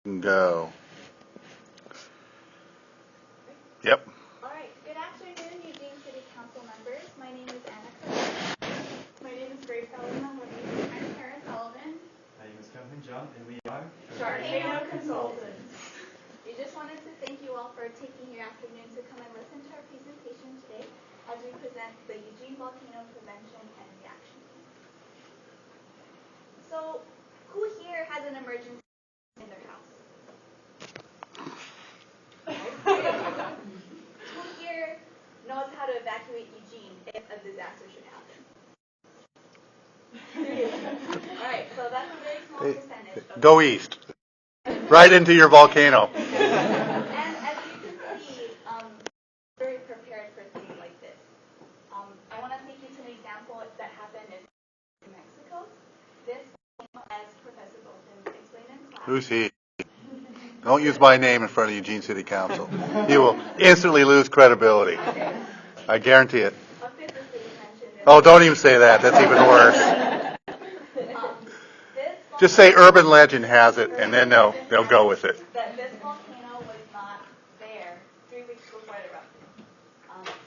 Go. Yep. All right. Good afternoon, Eugene City Council members. My name is Anna. My name is Grace Sullivan. I'm Karen Sullivan. My name is Kevin John, and we are Volcano Consultants. We just wanted to thank you all for taking your afternoon to come and listen to our presentation today as we present the Eugene Volcano Prevention and Reaction Plan. So, who here has an emergency in their house? Who here knows how to evacuate Eugene if a disaster should happen? All right, so that's a very small percentage. Go east. Right into your volcano. And as you can see, very prepared for things like this. I want to take you to an example that happened in Mexico. This, as Professor Bolton explained in class. Who's he? Don't use my name in front of Eugene City Council. You will instantly lose credibility. Okay. I guarantee it. A physicist mentioned it. Oh, don't even say that. That's even worse. Just say urban legend has it, and then they'll go with it. That this volcano was not there 3 weeks before it erupted.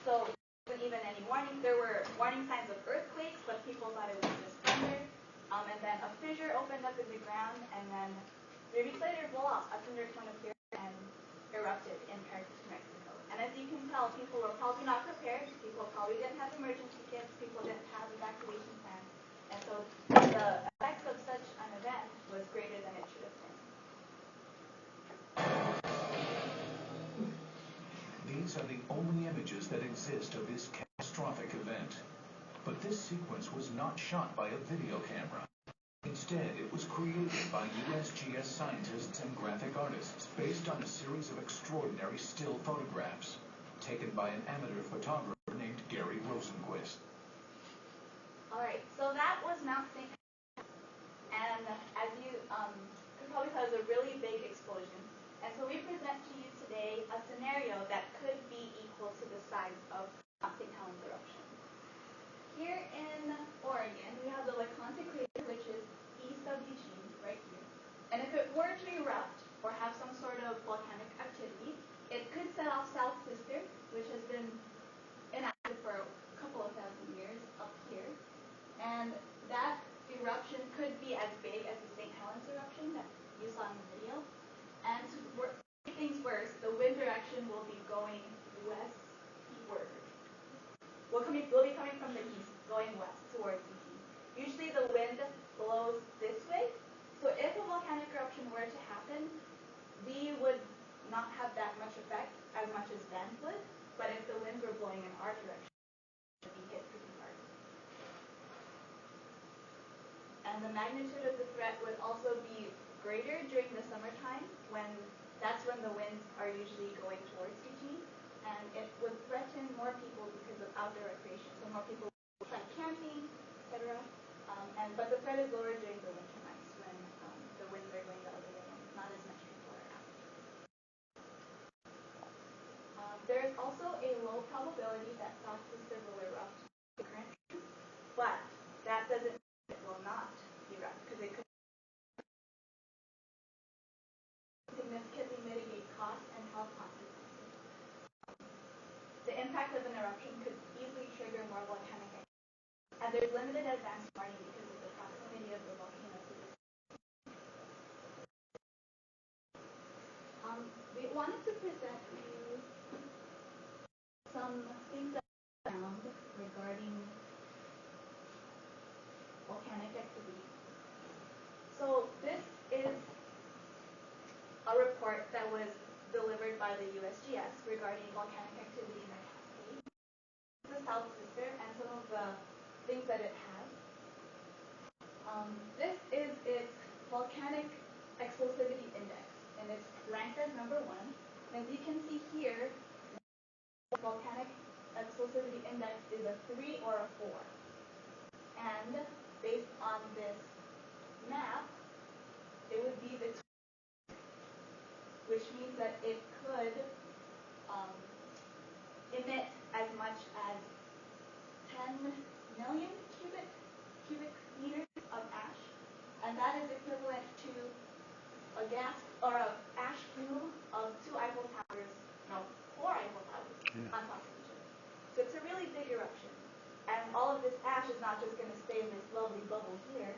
So there wasn't even any warning. There were warning signs of earthquakes, but people thought it was just thunder. And then a fissure opened up in the ground, and then 3 weeks later, voila, a thundercloud appeared and erupted in Paris, Mexico. And as you can tell, people were probably not prepared. People probably didn't have emergency kits. People didn't have evacuation plans. And so the effects of such an event was greater than it should have been. These are the only images that exist of this catastrophic event. But this sequence was not shot by a video camera. Instead, it was created by USGS scientists and graphic artists based on a series of extraordinary still photographs taken by an amateur photographer named Gary Rosenquist. All right, so that was Mount St. And as you could probably tell, it was a really big explosion. And so we present to you today a scenario that could be equal to the size of Mount St. Helens eruption. Here in Oregon, we have the Leconte crater, which is east of Eugene, right here. And if it were to erupt or have some sort of volcanic activity, it could set off South Sister, which has been inactive for a couple of thousand years up here. And that eruption could be as big as the St. Helens eruption that you saw in the video. And to make things worse, the wind direction will be going westward. We'll be coming from the east, going west towards Eugene. Usually the wind blows this way, so if a volcanic eruption were to happen, we would not have that much effect as much as then would, but if the winds were blowing in our direction, it would be hit pretty hard. And the magnitude of the threat would also be greater during the summertime, that's when the winds are usually going towards Eugene. And it would threaten more people because of outdoor recreation. So more people would try camping, etc. But the threat is lower during the winter months when the winds are going the other way and not as much people are out. There is also a low probability that South Sister will erupt currently, but that doesn't mean it will not erupt because it could significantly mitigate costs and health consequences. The impact of an eruption could easily trigger more volcanic activity, and there's limited advance warning because of the proximity of the volcano to the we wanted to present to you some things that we found regarding volcanic activity. So this is a report that was delivered by the USGS regarding volcanic activity in the Cascade, the South Sister, and some of the things that it has. This is its volcanic explosivity index, and it's ranked as number 1. And as you can see here, the volcanic explosivity index is a 3 or a 4. And based on this map, it would be the which means that it could emit as much as 10 million cubic meters of ash, and that is equivalent to a gasp or a ash plume of 4 Eiffel Towers on top of each other. So it's a really big eruption. And all of this ash is not just going to stay in this lovely bubble here.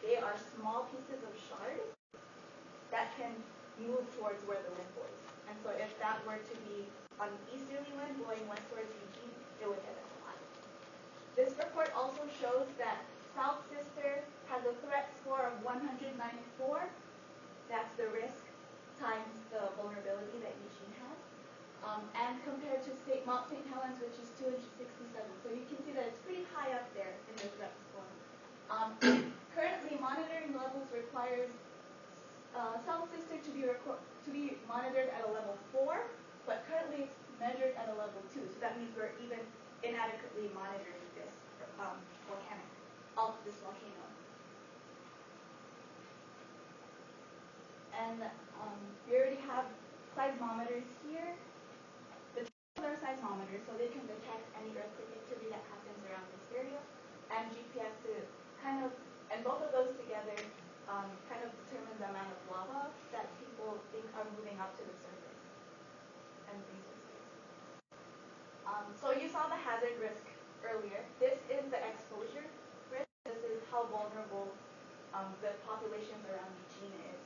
They are small pieces of shards that can move towards where the wind blows. And so if that were to be an easterly wind blowing west towards Eugene, it would hit us a lot. This report also shows that South Sister has a threat score of 194. That's the risk times the vulnerability that Eugene has. And compared to Mount St. Helens, which is 267. So you can see that it's pretty high up there in the threat score. Currently, monitoring levels requires South Sister to be monitored at a level 4, but currently it's measured at a level 2. So that means we're even inadequately monitoring this this volcano. And we already have seismometers here. The are seismometers, so they can detect any earthquake activity that happens around this area, and GPS to and both of those together kind of determine the amount of lava that people think are moving up to the surface and things like this. So you saw the hazard risk earlier. This is the exposure risk. This is how vulnerable the populations around Eugene is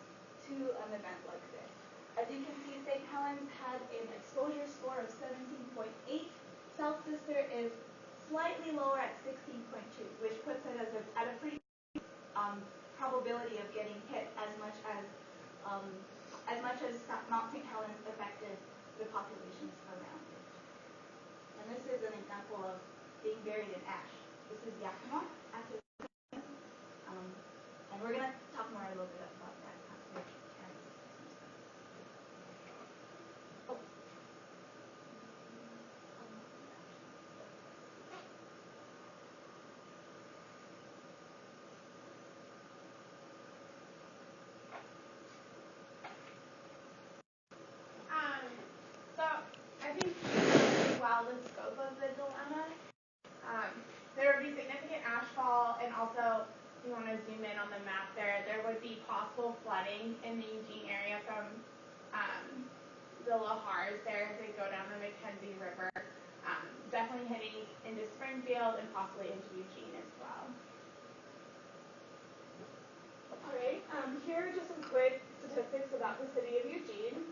to an event like this. As you can see, St. Helens had an exposure score of 17.8. South Sister is slightly lower at 16.2, which puts it at a pretty probability of getting hit as much as Mount St. Helens affected the populations around it. And this is an example of being buried in ash. This is Yakima after and we're going to talk more a little bit about that after. So I think while the scope of the dilemma, there would be significant ashfall, and also, if you want to zoom in on the map there would be possible flooding in the Eugene area from the Lahars there as they go down the Mackenzie River, definitely hitting into Springfield and possibly into Eugene as well. Alright, here are just some quick statistics about the city of Eugene.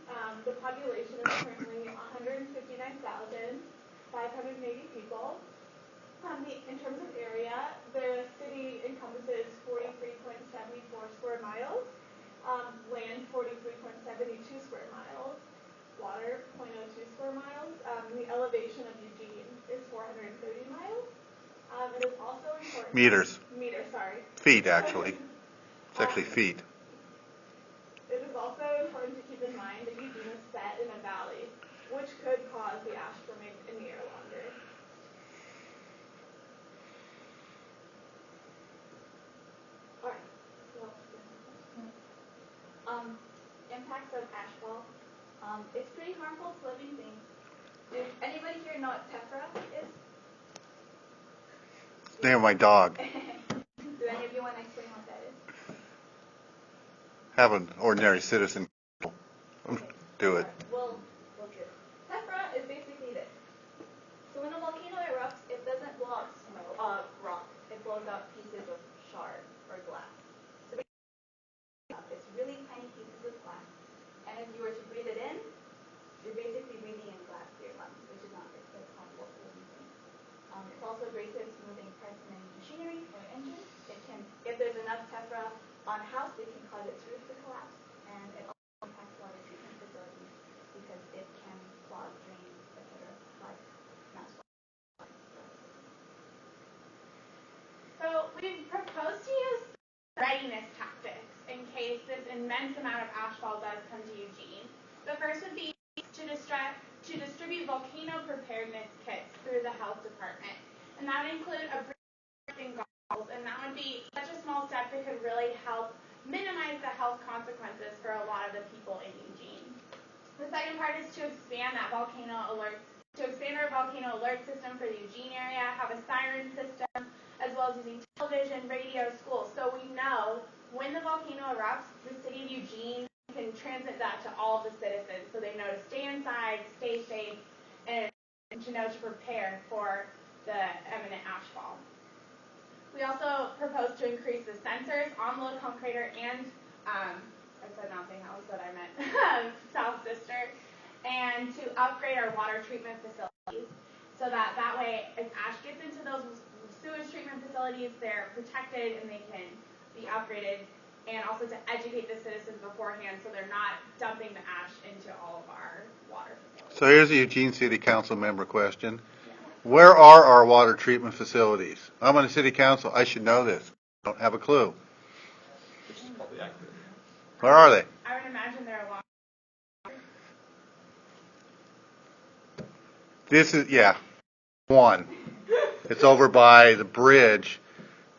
The population is currently 159,580 people. In terms of area, the city encompasses 43.74 square miles, land 43.72 square miles, water 0.02 square miles. The elevation of Eugene is 430 miles. It is also important. Meters. Meters, sorry. Feet, actually. It's actually feet. It is also important to keep in mind that Eugene is set in a valley, which could cause the ash to remain in the air longer. Alright, so impacts of ashfall. It's pretty harmful to living things. Did anybody here know what tephra is? It's the name of my dog. Do any of you want to explain what that is? Have an ordinary citizen do it. We'll do it. Tephra is basically this. So when a volcano erupts, it doesn't blow out rock. It blows out pieces of shard or glass. So it's really tiny pieces of glass. And if you were to breathe it in, you're basically breathing in glass to your lungs, which is not good. It's harmful to living things. It's also abrasive to moving parts in any machinery or engine. It can, if there's enough tephra on a house, it can cause its roof to collapse. And it also impacts water treatment facilities because it can clog drains, etc. Like mass water. So we've proposed to use readiness tactics in case this immense amount of ashfall does come to Eugene. The first would be to distribute volcano preparedness kits through the health department. And that would include a and goggles, and that would be such a small step that could really help minimize the health consequences for a lot of the people in Eugene. The second part is to expand our volcano alert system for the Eugene area, have a siren system, as well as using television, radio, schools. So we know when the volcano erupts, the city of Eugene you can transmit that to all of the citizens so they know to stay inside, stay safe, and to know to prepare for the imminent ashfall. We also propose to increase the sensors on the volcano crater and, I said Mountain House, but I meant South Sister, and to upgrade our water treatment facilities so that way if ash gets into those sewage treatment facilities, they're protected and they can be upgraded, and also to educate the citizens beforehand so they're not dumping the ash into all of our water facilities. So here's a Eugene City Council member question. Where are our water treatment facilities? I'm on the City Council. I should know this. I don't have a clue. Where are they? I would imagine they're along. This is, yeah, one. It's over by the bridge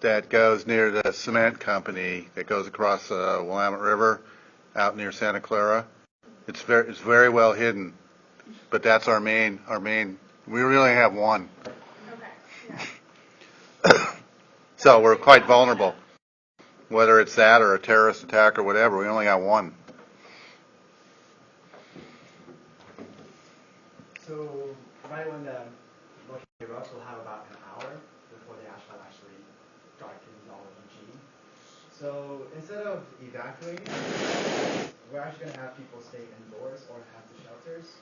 that goes near the cement company that goes across the Willamette River out near Santa Clara. It's very well hidden, but that's our main. We really have one. Okay. Yeah. So we're quite vulnerable. Whether it's that or a terrorist attack or whatever, we only got one. So right when the volcano erupts, we'll have about an hour before the ashfall actually darkens all of Eugene. So instead of evacuating, we're actually going to have people stay indoors or have the shelters.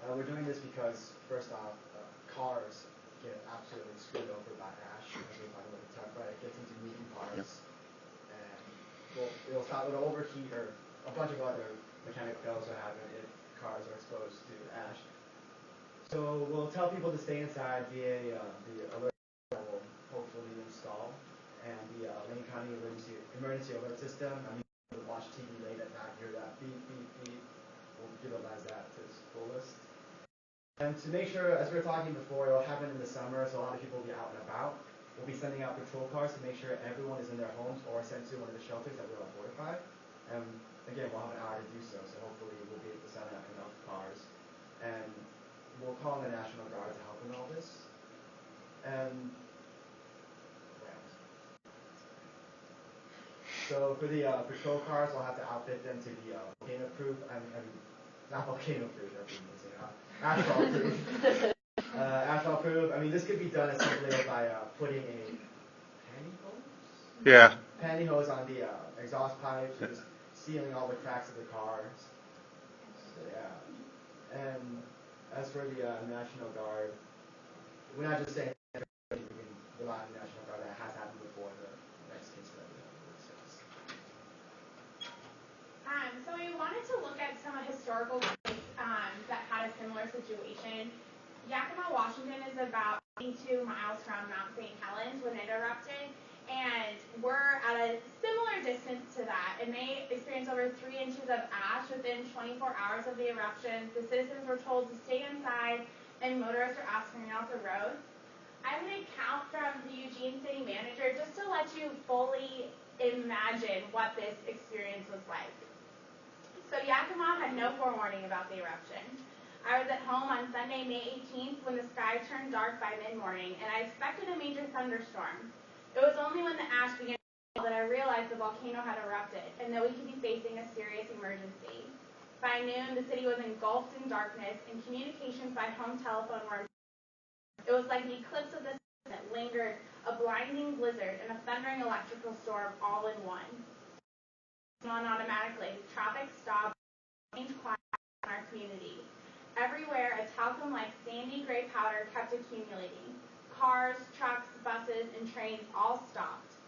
We're doing this because, first off, cars get absolutely screwed over by ash, as we talked about the truck, right? It gets into moving parts, and it'll overheat, or a bunch of other mechanical failures will happen if cars are exposed to ash. So we'll tell people to stay inside via the alert that we'll hopefully install, and the Lane County emergency alert system. I mean, you'll watch TV late at night, hear that beep, beep, beep. We'll utilize that to its fullest. And to make sure, as we were talking before, it'll happen in the summer, so a lot of people will be out and about. We'll be sending out patrol cars to make sure everyone is in their homes or sent to one of the shelters that we're all fortified. And again, we'll have an hour to do so, so hopefully we'll be able to send out enough cars. And we'll call on the National Guard to help in all this. And so for the patrol cars, we'll have to outfit them to be volcano-proof. Not volcano-proof, that'd be amazing. Asphalt-proof. Asphalt-proof. I mean, this could be done as simply by putting a pantyhose on the exhaust pipes, and just sealing all the cracks of the cars. So yeah. And as for the National Guard, we're not just saying we can rely on the National Guard. That has happened before. The next case study. So we wanted to look at some historical cases that had a similar situation. Yakima, Washington is about 22 miles from Mount St. Helens when it erupted, and we're at a similar distance to that, and they experienced over 3 inches of ash within 24 hours of the eruption. The citizens were told to stay inside, and motorists are asked to remain off the roads. I'm going to count from the Eugene City Manager just to let you fully imagine what this experience was like. So Yakima had no forewarning about the eruption. I was at home on Sunday, May 18th when the sky turned dark by mid-morning, and I expected a major thunderstorm. It was only when the ash began to fall that I realized the volcano had erupted and that we could be facing a serious emergency. By noon, the city was engulfed in darkness, and communications by home telephone were impossible. It was like the eclipse of the sun that lingered, a blinding blizzard, and a thundering electrical storm all in one. On automatically, traffic stopped, strange quiet in our community. Everywhere, a talcum-like sandy gray powder kept accumulating. Cars, trucks, buses, and trains all stopped.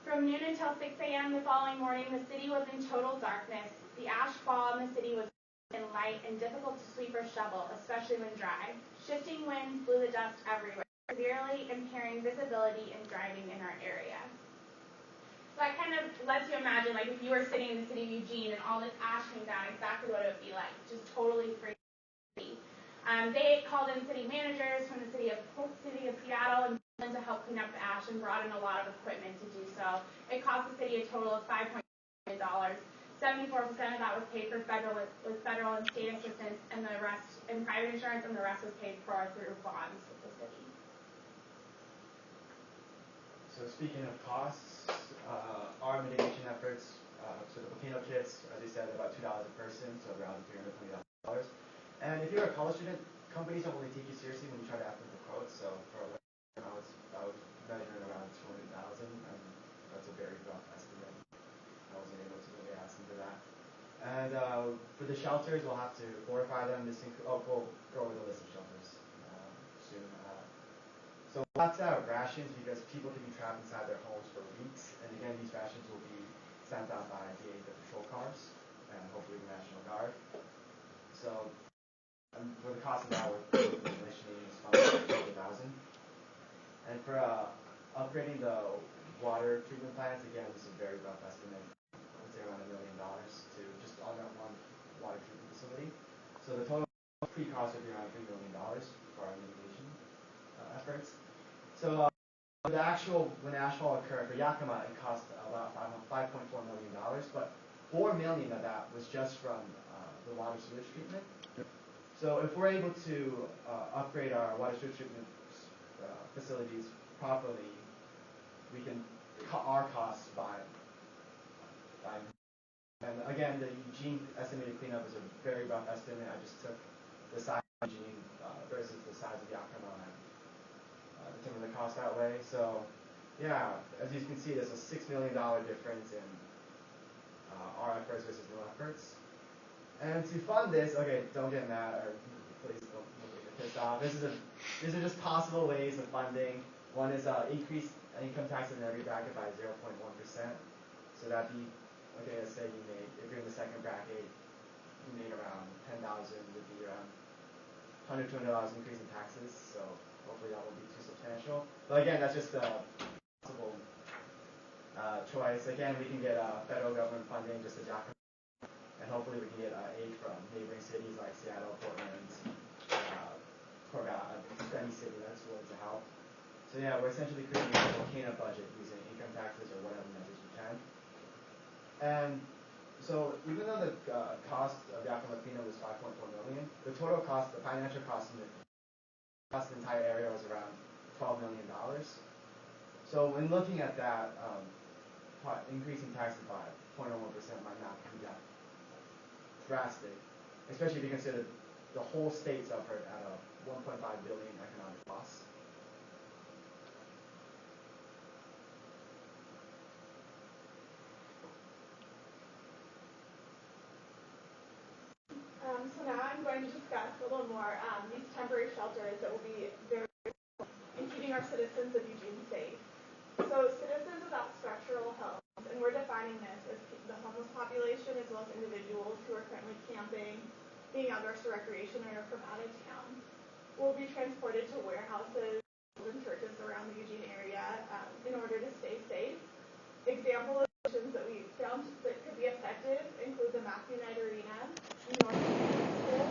From noon until 6 a.m. the following morning, the city was in total darkness. The ash fall in the city was and light and difficult to sweep or shovel, especially when dry. Shifting winds blew the dust everywhere, severely impairing visibility and driving in our area. So that kind of lets you imagine, like, if you were sitting in the city of Eugene and all this ash came down, exactly what it would be like, just totally free. They called in city managers from the city of Seattle and to help clean up the ash and brought in a lot of equipment to do so. It cost the city a total of $5.8 million. 74% of that was paid for federal and state assistance, and the rest in private insurance, and the rest was paid for through bonds with the city. So speaking of costs, our mitigation efforts So the volcano kits, as you said, about $2 a person, so around $320. And if you're a college student, companies don't really take you seriously when you try to ask them for quotes. So for a I was measuring around 200,000, and that's a very rough estimate. I wasn't able to really ask them for that. And for the shelters, we'll have to fortify them. We'll go over the list of shelters soon. So lots of rations because people can be trapped inside their homes for weeks. And again, these rations will be sent out by the patrol cars and hopefully the National Guard. So for the cost of that, we're initially $200,000. And for upgrading the water treatment plants, again, this is a very rough estimate. I would say around $1 million to just on that one water treatment facility. So the total pre-cost would be around $3 million for our mitigation efforts. So when the ashfall occurred for Yakima, it cost about $5.4 million, but $4 million of that was just from the water sewage treatment. Yep. So if we're able to upgrade our water sewage treatment facilities properly, we can cut our costs by. And again, the Eugene estimated cleanup is a very rough estimate. I just took the size of Eugene versus the size of Yakima and determined the cost that way. So, yeah, as you can see, there's a $6 million difference in our efforts versus no efforts. And to fund this, okay, don't get mad, or please don't get pissed off. These are just possible ways of funding. One is increase income taxes in every bracket by 0.1%. So that'd be, okay, let's say if you're in the second bracket, you made around $10,000, would be around $120 increase in taxes. So hopefully that won't be too substantial. But again, that's just a possible choice. Again, we can get federal government funding just to document. And hopefully we can get aid from neighboring cities like Seattle, Portland, any city that's willing to help. So yeah, we're essentially creating a volcano budget using income taxes or whatever measures we can. And so even though the cost of Yakima cleanup was $5.4 million, the total cost, the financial cost of the entire area was around $12 million. So when looking at that, increasing taxes by 0.01% might not be that drastic, especially if you consider the whole state suffered at a $1.5 billion economic loss. So now I'm going to discuss a little more these temporary shelters that will be very useful in keeping our citizens of Eugene safe. So citizens without structural homes, and we're defining this as the homeless population as well as individuals who are currently camping, being outdoors for recreation, or from out of town, will be transported to warehouses and churches around the Eugene area in order to stay safe. Example of solutions that we found that could be effective include the Matthew Knight Arena, North High School,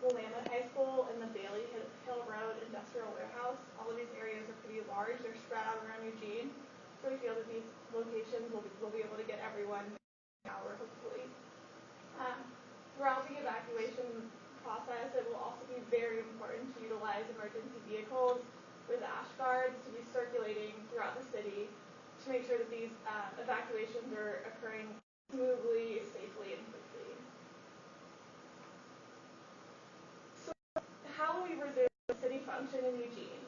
Willamette High School, and the Bailey Hill Road Industrial Warehouse. All of these areas are pretty large. They're spread out around Eugene. So we feel that these locations will be able to get everyone an hour, hopefully. Throughout the evacuation process, it will also be very important to utilize emergency vehicles with ash guards to be circulating throughout the city to make sure that these evacuations are occurring smoothly, safely, and quickly. So how will we resume city function in Eugene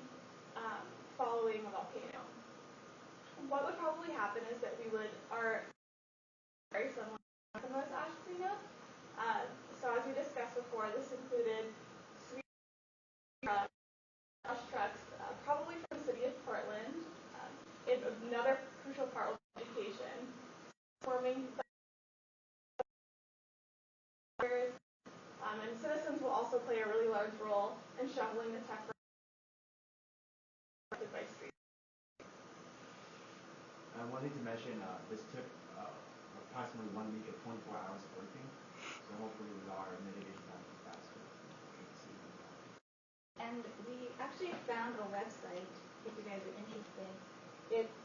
following a volcano? What would probably happen is that we would, very similar to most ash cleanup. So as we discussed before, this included ash trucks, probably from the city of Portland. Another crucial part was education, forming and citizens will also play a really large role in shoveling the tech by street. I wanted to mention this took approximately 1 week of 24 hours of working, so hopefully with our mitigation time will be faster. And we actually found a website, if you guys are interested. It's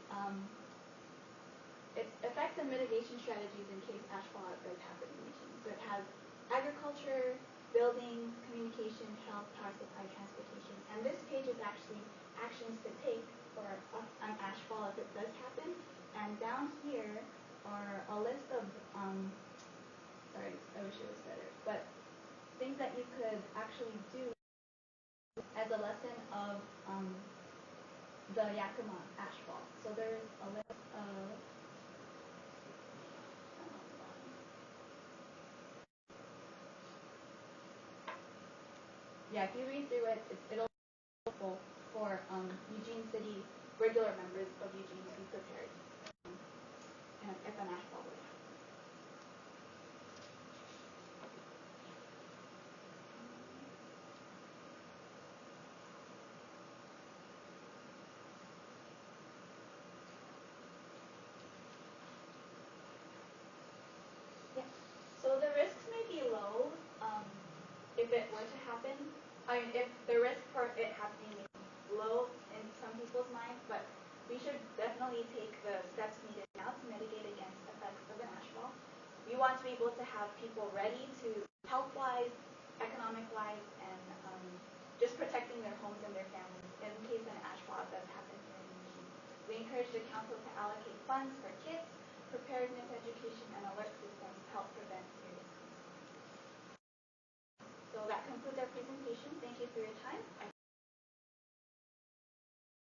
effective mitigation strategies in case ashfall outbreak happen in Eugene. So it has agriculture, building, communication, health, power supply, transportation. And this page is actually actions to take for an ashfall if it does happen. And down here are a list of, sorry, I wish it was better, but things that you could actually do as a lesson of the Yakima ashfall. So there's a list of, yeah, if you read through it, it'll be helpful for Eugene City regular members of Eugene to be prepared if an ashfall would happen. Yeah. So the risks may be low if it were to happen. I mean, if the risk for it happening is low in some people's minds, but we should definitely take the steps needed now to mitigate against effects of an ashfall. We want to be able to have people ready to health-wise, economic-wise, and just protecting their homes and their families in case an ashfall does happen here in Eugene. We encourage the council to allocate funds for kits, preparedness education, and alert systems to help prevent serious consequences. So that concludes our presentation. Thank you for your time.